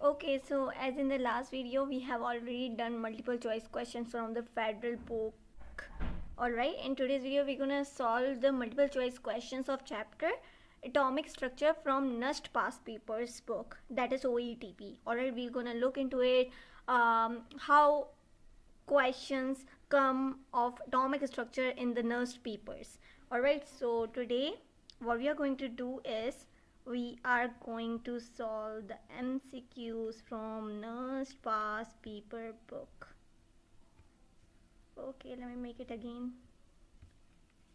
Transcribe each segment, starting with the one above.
Okay, so as in the last video, we have already done multiple choice questions from the federal book. Alright, in today's video, we're gonna solve the multiple choice questions of chapter Atomic Structure from Nust past papers book, that is Oetp. Alright, we're gonna look into it, how questions come of atomic structure in the Nust papers. Alright, so today what we are going to do is we are going to solve the MCQs from Nust past paper book. Okay, let me make it again.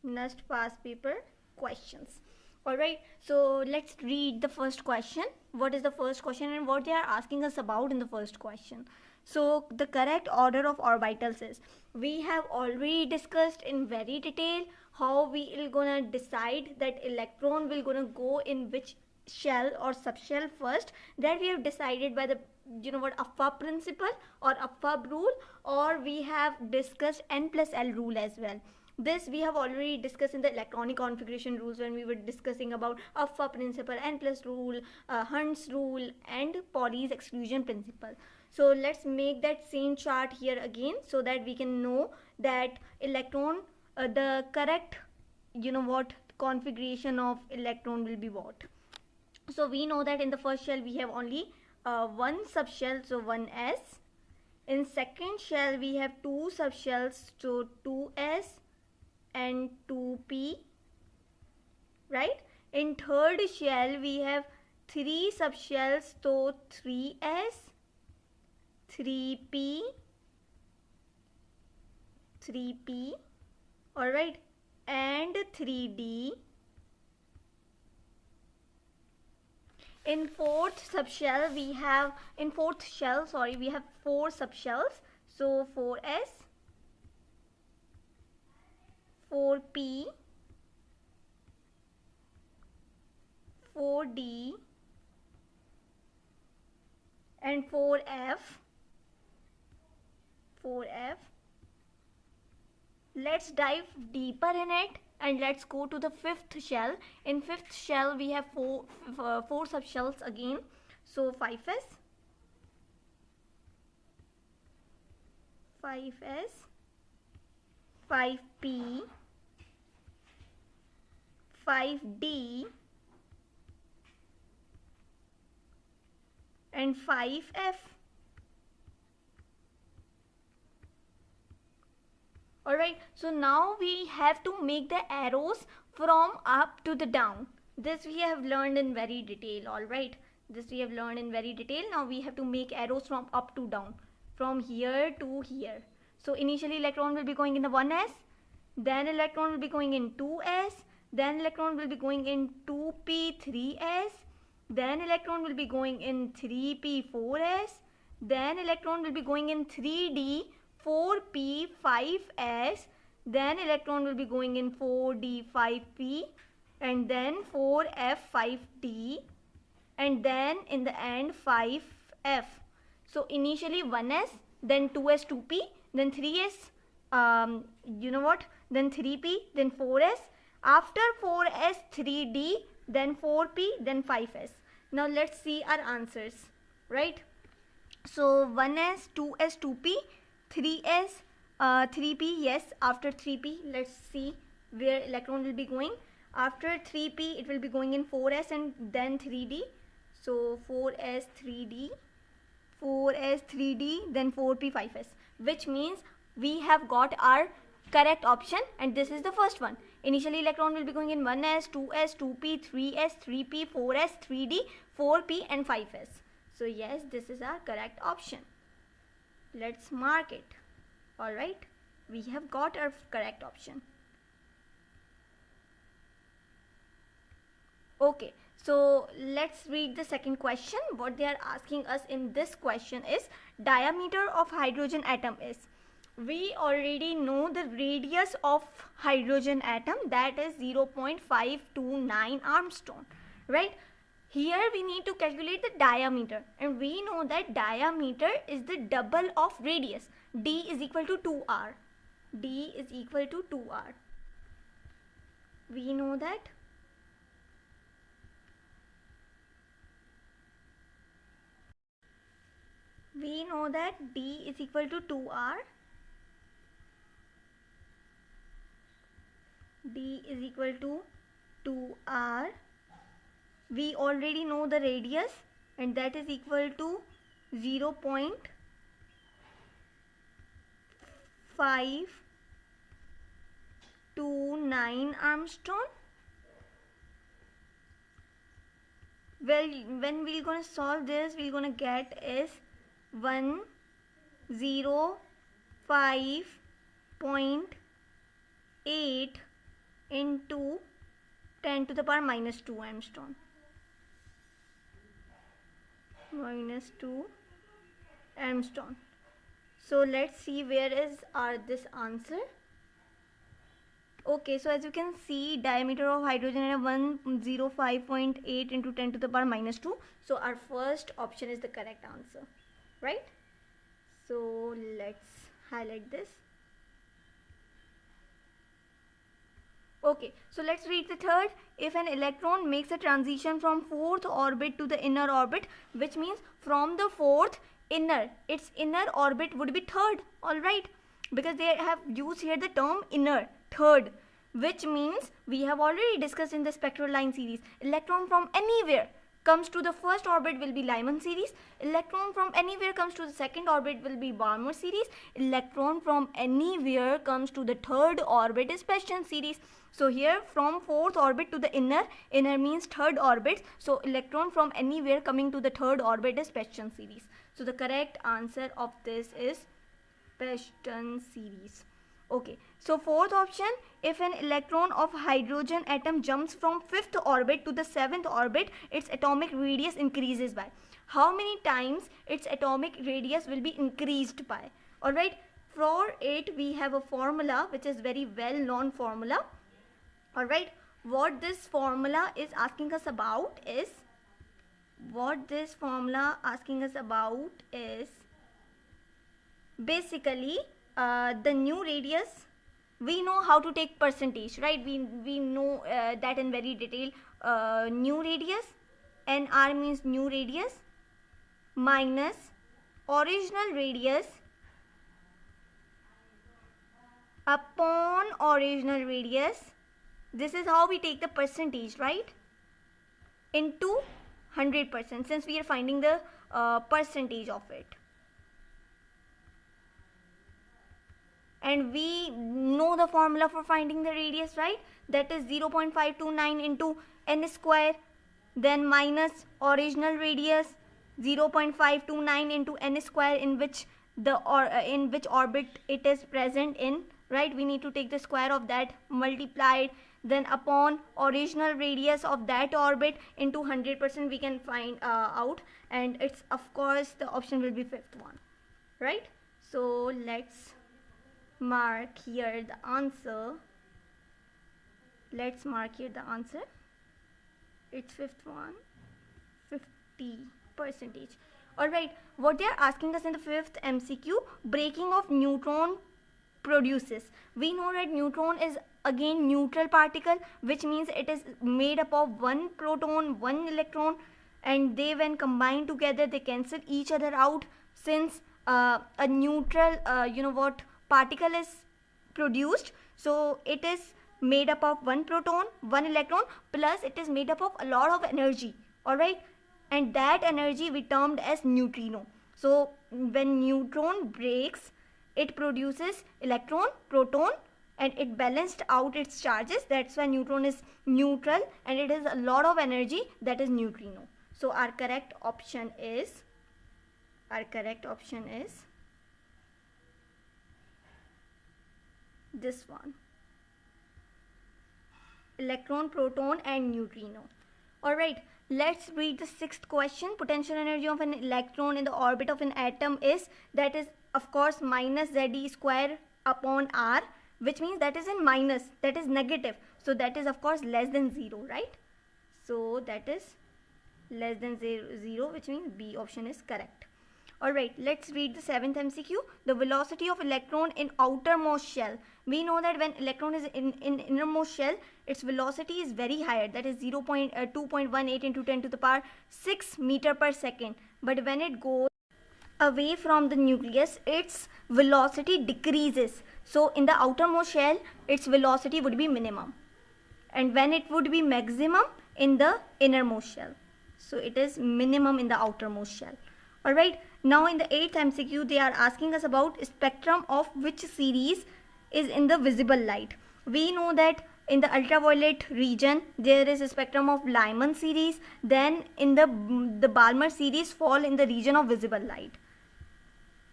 Nust past paper questions. Alright, so let's read the first question. What is the first question and what they are asking us about in the first question? So the correct order of orbitals is, we have already discussed in very detail how we will gonna decide that electron will gonna go in which shell or subshell first. That we have decided by the Affab principle or Affab rule, or we have discussed N plus L rule as well. This we have already discussed in the electronic configuration rules when we were discussing about Affab principle, N plus rule, Hund's rule and Pauli's exclusion principle. So let's make that same chart here again so that we can know that electron, the correct configuration of electron will be what. So we know that in the first shell we have only one subshell, so 1s. In second shell we have two subshells, so 2s and 2p, right? In third shell we have three subshells, so 3s, 3p, 3p, alright, and 3d. In fourth shell we have four subshells, so 4s, 4p, 4d and 4f. Let's dive deeper in it and let's go to the fifth shell. In fifth shell we have four subshells again, so 5s, 5p, 5d and 5f. Alright, so now we have to make the arrows from up to the down. This we have learned in very detail. Alright, this we have learned in very detail. Now we have to make arrows from up to down, from here to here. So initially electron will be going in the 1s, then electron will be going in 2s, then electron will be going in 2p 3s, then electron will be going in 3p 4s, then electron will be going in 3d 4p 5s, then electron will be going in 4d 5p, and then 4f 5d, and then in the end 5f. So initially 1s, then 2s 2p, then 3s, then 3p, then 4s, after 4s 3d, then 4p, then 5s. Now let's see our answers, right? So 1s, 2s, 2p, 3s, 3p, yes, after 3p, let's see where electron will be going. After 3p, it will be going in 4s and then 3d. So 4s, 3d, 4s, 3d, then 4p, 5s, which means we have got our correct option, and this is the first one. Initially electron will be going in 1s, 2s, 2p, 3s, 3p, 4s, 3d, 4p and 5s. So yes, this is our correct option. Let's mark it. Alright, we have got our correct option. Okay, so let's read the second question. What they are asking us in this question is, diameter of hydrogen atom is. We already know the radius of hydrogen atom, that is 0.529 Armstrong, right? Here we need to calculate the diameter, and we know that diameter is the double of radius. D is equal to 2r. D is equal to 2r. We know that. We know that D is equal to 2R. D is equal to 2R. We already know the radius, and that is equal to 0.529 Armstrong. Well, when we're gonna solve this, we're gonna get is 105.8 into 10 to the power minus 2 Armstrong. Minus 2 Armstrong. So let's see where is this answer. Okay, so as you can see, diameter of hydrogen is 105.8 into 10 to the power minus 2. So our first option is the correct answer, right? So let's highlight this. Okay, so let's read the third. If an electron makes a transition from fourth orbit to the inner orbit, which means from the fourth inner, its inner orbit would be third, alright, because they have used here the term inner, third, which means we have already discussed in the spectral line series, electron from anywhere comes to the first orbit will be Lyman series, electron from anywhere comes to the second orbit will be Balmer series, electron from anywhere comes to the third orbit is Paschen series. So here from fourth orbit to the inner means third orbit, so electron from anywhere coming to the third orbit is Paschen series. So the correct answer of this is Paschen series. Okay, so fourth option, if an electron of hydrogen atom jumps from fifth orbit to the seventh orbit, its atomic radius increases by. How many times its atomic radius will be increased by? Alright, for it we have a formula which is very well known formula. Alright, what this formula is asking us about is, basically the new radius. We know how to take percentage, right? We know that in very detail. New radius, NR means new radius, minus original radius upon original radius. This is how we take the percentage, right? Into 100%, since we are finding the percentage of it. And we know the formula for finding the radius, right? That is 0.529 into n square, then minus original radius 0.529 into n square, in which orbit it is present in, right? We need to take the square of that, multiplied, then upon original radius of that orbit into 100%, we can find out, and it's of course the option will be fifth one, right? So let's mark here the answer. It's fifth one, 50%. Alright, what they are asking us in the fifth MCQ, breaking of neutron produces. We know that neutron is again neutral particle, which means it is made up of one proton, one electron, and they when combined together they cancel each other out. Since a neutral particle is produced, so it is made up of one proton, one electron, plus it is made up of a lot of energy, alright, and that energy we termed as neutrino. So when neutron breaks, it produces electron, proton, and it balanced out its charges. That's why neutron is neutral and it has a lot of energy, that is neutrino. So our correct option is this one, electron, proton and neutrino. Alright, let's read the sixth question. Potential energy of an electron in the orbit of an atom is, that is of course minus Ze square upon R, which means that is in minus, that is negative, so that is of course less than 0, right? So that is less than 0, which means B option is correct. Alright, let's read the seventh MCQ. The velocity of electron in outermost shell. We know that when electron is in innermost shell, its velocity is very higher, that is 2.18 into 10 to the power 6 meter per second. But when it goes away from the nucleus, its velocity decreases. So in the outermost shell, its velocity would be minimum, and when it would be maximum in the innermost shell. So it is minimum in the outermost shell. Alright, now in the 8th MCQ they are asking us about spectrum of which series is in the visible light. We know that in the ultraviolet region there is a spectrum of Lyman series, then in the Balmer series fall in the region of visible light,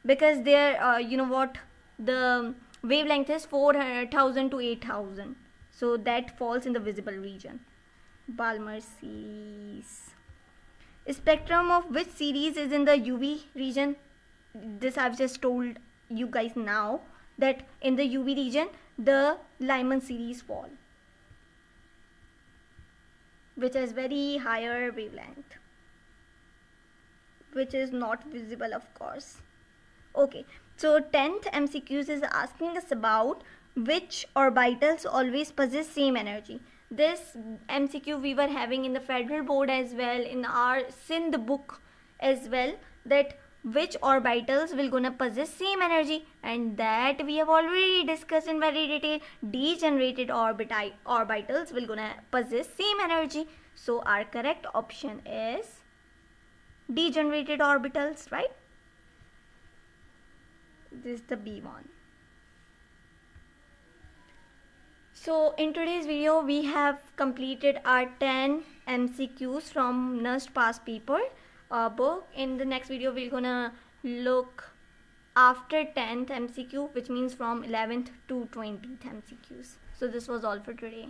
because there you know what, the wavelength is 4000 to 8000, so that falls in the visible region. Balmer series. Spectrum of which series is in the UV region? This I've just told you guys now, that in the UV region the Lyman series fall, which has very higher wavelength, which is not visible of course. Okay, so 10th MCQs is asking us about which orbitals always possess same energy. This MCQ we were having in the federal board as well, in our Sindh book as well, that which orbitals will gonna possess same energy, and that we have already discussed in very detail. Degenerated orbitals will gonna possess same energy. So our correct option is degenerated orbitals, right? This is the B one. So in today's video we have completed our 10 MCQs from Nust past paper book. In the next video we're gonna look after 10th MCQ, which means from 11th to 20th MCQs. So this was all for today.